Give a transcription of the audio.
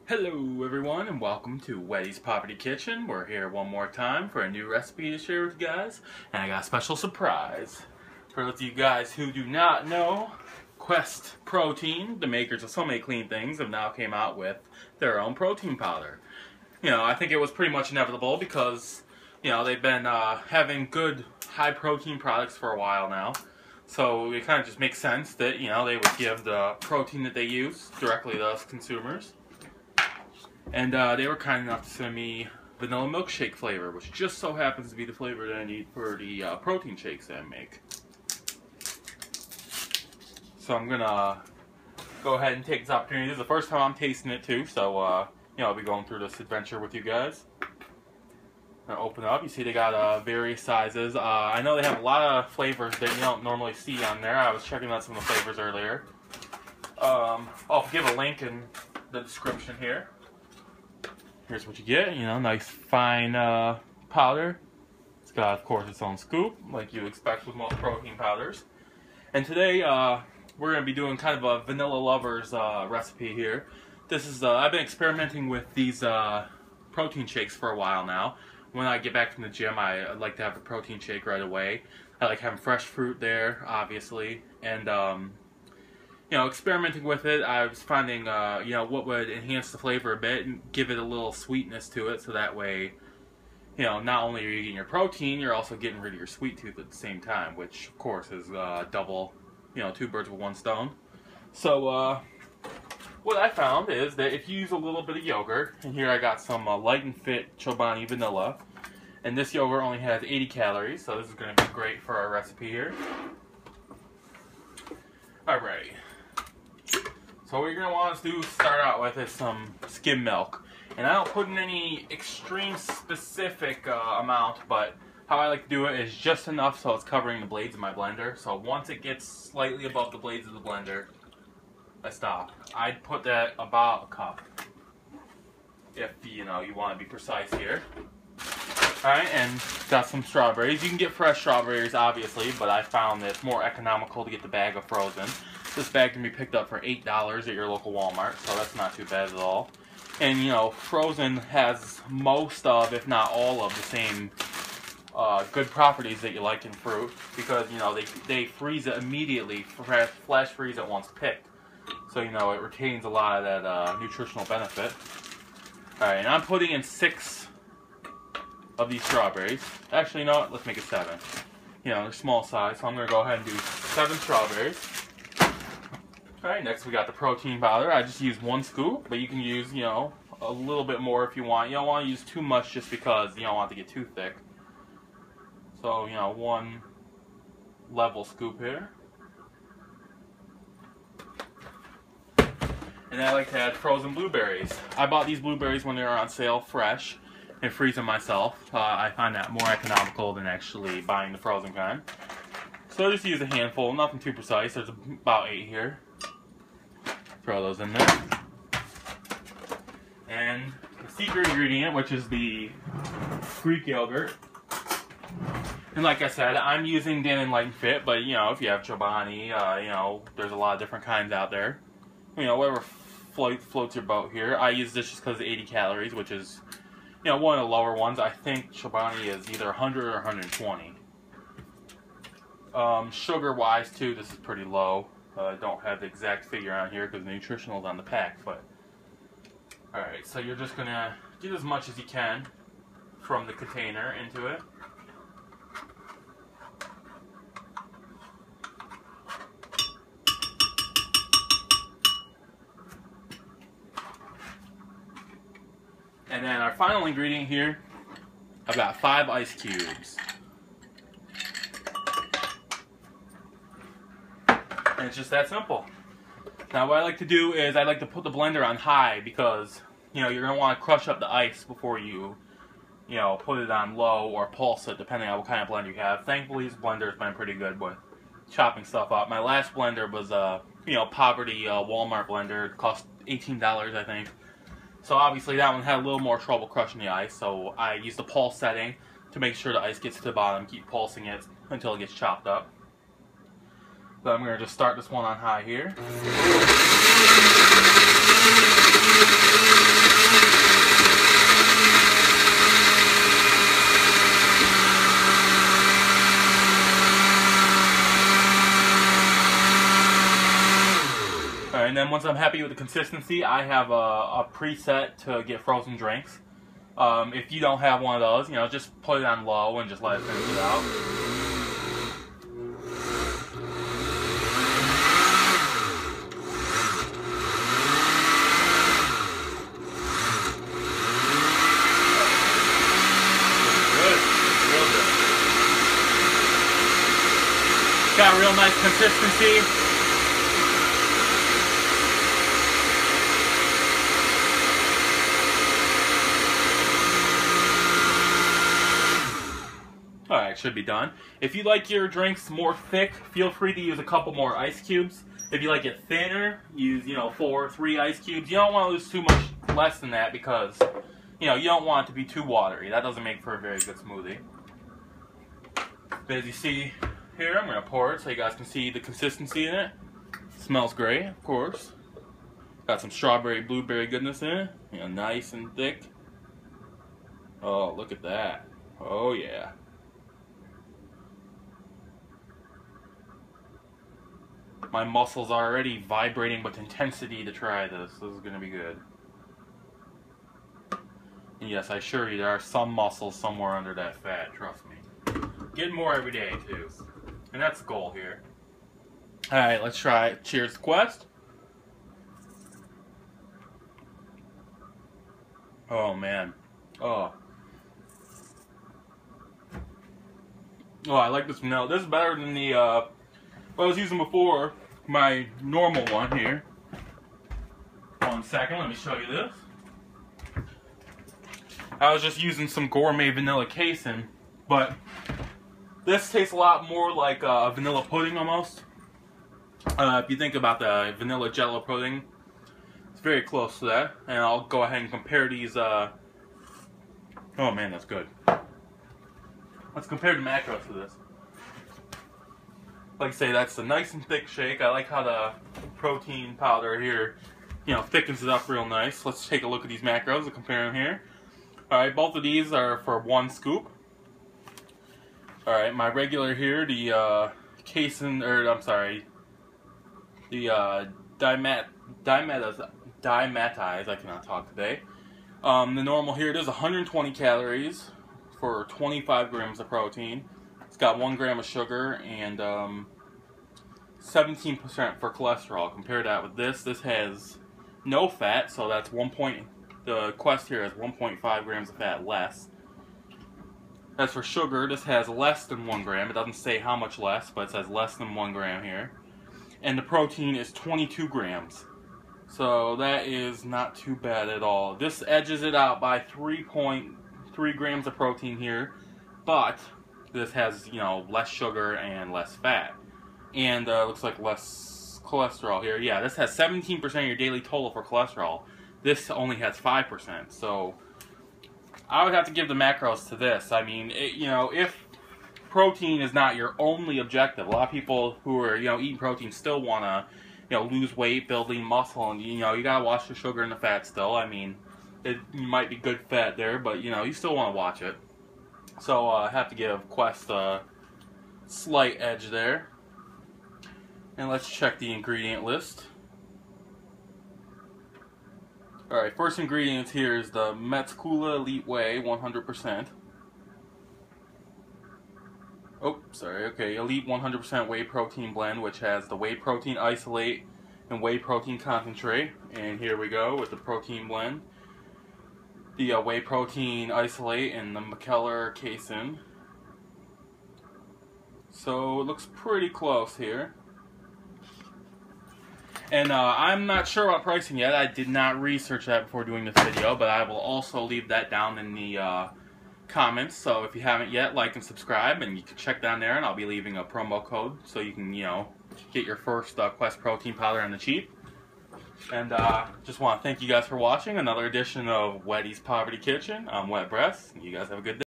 Hello everyone and welcome to Whey's Poverty Kitchen. We're here one more time for a new recipe to share with you guys. And I got a special surprise. For those of you guys who do not know, Quest Protein, the makers of so many clean things, have now came out with their own protein powder. I think it was pretty much inevitable because, they've been having good high protein products for a while now. So it kind of just makes sense that, they would give the protein that they use directly to us consumers. And they were kind enough to send me vanilla milkshake flavor, which just so happens to be the flavor that I need for the protein shakes that I make. So I'm gonna go ahead and take this opportunity. This is the first time I'm tasting it too, so I'll be going through this adventure with you guys. I'm gonna open it up. You see they got various sizes. I know they have a lot of flavors that you don't normally see on there. I was checking out some of the flavors earlier. I'll give a link in the description here. Here's what you get, nice fine powder. It's got, of course, its own scoop, like you expect with most protein powders. And today, we're going to be doing kind of a vanilla lovers recipe here. This is, I've been experimenting with these protein shakes for a while now. When I get back from the gym, I like to have a protein shake right away. I like having fresh fruit there, obviously, and experimenting with it, I was finding, what would enhance the flavor a bit and give it a little sweetness to it, so that way, not only are you getting your protein, you're also getting rid of your sweet tooth at the same time, which, of course, is double, two birds with one stone. So, what I found is that if you use a little bit of yogurt, and here I got some Light and Fit Chobani vanilla, and this yogurt only has 80 calories, so this is going to be great for our recipe here. Alright. So what you're going to want us to do start out with is some skim milk. And I don't put in any extreme specific amount, but how I like to do it is just enough so it's covering the blades of my blender. So once it gets slightly above the blades of the blender, I stop. I'd put that about a cup, if you want to be precise here. Alright, and got some strawberries. You can get fresh strawberries, obviously, but I found that it's more economical to get the bag of frozen. This bag can be picked up for $8 at your local Walmart, so that's not too bad at all. And, frozen has most of, if not all of, the same good properties that you like in fruit, because, they freeze it immediately, flash freeze it once picked. So, it retains a lot of that nutritional benefit. Alright, and I'm putting in 6 of these strawberries. Actually, no, let's make it 7. They're small size, so I'm going to go ahead and do 7 strawberries. Alright, next we got the protein powder. I just used 1 scoop, but you can use, a little bit more if you want. You don't want to use too much just because you don't want it to get too thick. So, 1 level scoop here. And I like to add frozen blueberries. I bought these blueberries when they were on sale fresh and freeze them myself. I find that more economical than actually buying the frozen kind. So I just use a handful, nothing too precise. There's about 8 here. Throw those in there. And the secret ingredient, which is the Greek yogurt. And like I said, I'm using Dan & Light and Fit, but if you have Chobani, there's a lot of different kinds out there. Whatever floats your boat here. I use this just because of 80 calories, which is, one of the lower ones. I think Chobani is either 100 or 120. Sugar-wise, too, this is pretty low. I don't have the exact figure on here because the nutritional is on the pack, but alright, so you're just going to get as much as you can from the container into it. And then our final ingredient here, I've got 5 ice cubes. And it's just that simple. Now what I like to do is I like to put the blender on high because, you're going to want to crush up the ice before you, put it on low or pulse it depending on what kind of blender you have. Thankfully this blender has been pretty good with chopping stuff up. My last blender was a, poverty Walmart blender. It cost $18 I think. So obviously that one had a little more trouble crushing the ice, so I used the pulse setting to make sure the ice gets to the bottom, keep pulsing it until it gets chopped up. So I'm going to just start this one on high here. then once I'm happy with the consistency, I have a preset to get frozen drinks. If you don't have one of those, you know, just put it on low and just let it finish it out. Got real nice consistency. Alright, should be done. If you like your drinks more thick, feel free to use a couple more ice cubes. If you like it thinner, use, 3 ice cubes. You don't want to lose too much less than that because, you don't want it to be too watery. That doesn't make for a very good smoothie. But as you see here, I'm going to pour it so you guys can see the consistency in it. Smells great, of course. Got some strawberry, blueberry goodness in it. Nice and thick. Oh, look at that. Oh, yeah. My muscles are already vibrating with intensity to try this. This is going to be good. And yes, I assure you, there are some muscles somewhere under that fat, trust me. Getting more every day, too. And that's the goal here. Alright, let's try it. Cheers to Quest. Oh, man. Oh. Oh, I like this vanilla. This is better than the, what I was using before. My normal one here. 1 second, let me show you this. I was just using some gourmet vanilla casing, but this tastes a lot more like vanilla pudding almost. If you think about the vanilla jello pudding, it's very close to that. And I'll go ahead and compare these. Oh man, that's good. Let's compare the macros to this. Like I say, that's a nice and thick shake. I like how the protein powder here, thickens it up real nice. Let's take a look at these macros and compare them here. Alright, both of these are for 1 scoop. Alright, my regular here, the dimatized, I cannot talk today. The normal here, it is 120 calories for 25 grams of protein. It's got 1 gram of sugar and 17% for cholesterol. Compare that with this. This has no fat, so that's the Quest here has 1.5 grams of fat less. As for sugar, this has less than 1 gram. It doesn't say how much less, but it says less than 1 gram here. And the protein is 22 grams. So that is not too bad at all. This edges it out by 3.3 grams of protein here, but this has, less sugar and less fat. And looks like less cholesterol here. Yeah, this has 17% of your daily total for cholesterol. This only has 5%. So I would have to give the macros to this. I mean, if protein is not your only objective, a lot of people who are, eating protein still want to, lose weight, building muscle, and, you gotta watch the sugar and the fat still. I mean, it might be good fat there, but, you still want to watch it. So I have to give Quest a slight edge there. And let's check the ingredient list. Alright, first ingredients here is the Metzkula Elite Whey 100%. Oh, sorry, okay, Elite 100% Whey Protein Blend, which has the whey protein isolate and whey protein concentrate. And here we go with the protein blend. The whey protein isolate and the McKellar casein. So it looks pretty close here. And I'm not sure about pricing yet. I did not research that before doing this video, but I will also leave that down in the comments. So if you haven't yet, like and subscribe, and you can check down there, and I'll be leaving a promo code so you can, get your first Quest protein powder on the cheap. And just want to thank you guys for watching another edition of Wetty's Poverty Kitchen. I'm Wet Breasts. You guys have a good day.